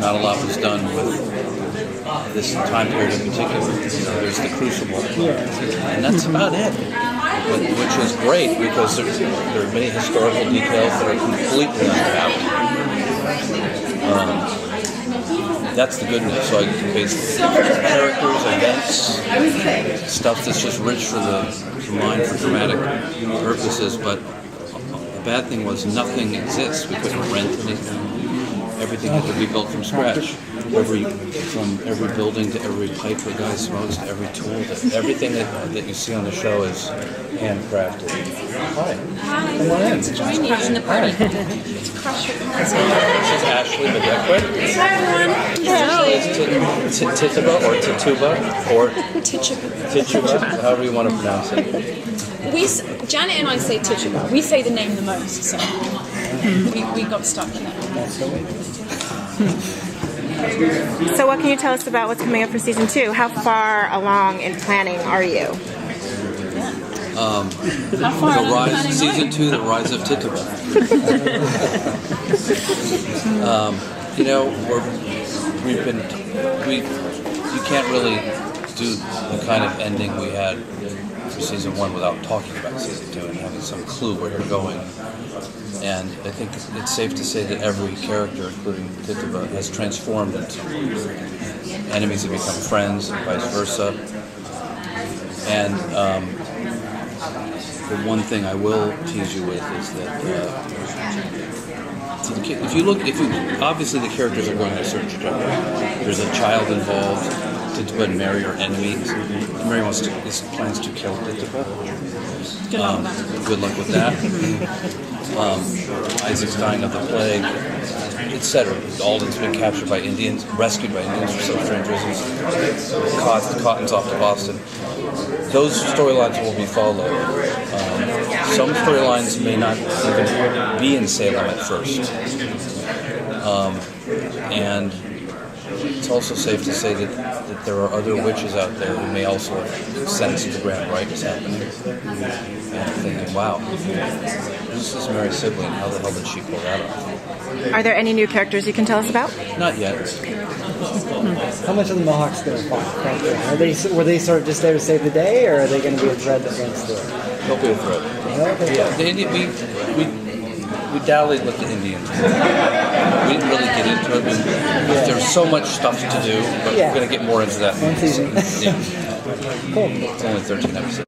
not a lot was done with this time period in particular. There's the Crucible, and that's about it. Which is great because there are many historical details that are completely untapped. That's the good news. So I can base characters, events, stuff that's just rich for the mind for dramatic purposes. But the bad thing was nothing exists. We couldn't rent anything. Everything had to be built from scratch. From every building to every pipe the guy smokes to every tool. Everything that you see on the show is handcrafted. Hi. Come on in. Join you in the party. To crush your party. This is Ashley Madekwe. Hi everyone. Is Tituba or Tituba or Tituba, however you want to pronounce it. Janet and I say Tituba. We say the name the most, so we got stuck in that. So what can you tell us about what's coming up for season 2? How far along in planning are you? Season 2, The Rise of Tituba. You can't really do the kind of ending we had for season 1 without talking about season 2 and having some clue where you're going. And I think it's safe to say that every character, including Tituba, has transformed into enemies have become friends, and vice versa. And the one thing I will tease you with is that obviously the characters are going in a certain trajectory. There's a child involved. Tituba and Mary are enemies. Mary plans to kill Tituba. Good luck with that. Isaac's dying of the plague, etc. Alden's been captured by Indians, rescued by Indians for some strange reasons. Cotton's off to Boston. Those storylines will be followed. Some storylines may not even be in Salem at first. And it's also safe to say that there are other witches out there who may also have sensed the grand rite is happening. And thinking, wow, this is Mary's sibling. How the hell did she pull that off? Are there any new characters you can tell us about? Not yet. How much are the Mohawks going to fight? Were they sort of just there to save the day, or are they going to be a threat against the... They'll be a threat. Yeah, we dallied with the Indians. We didn't really get into it. There's so much stuff to do, but we're going to get more into that. One season. Yeah. Cool. It's only 13 episodes.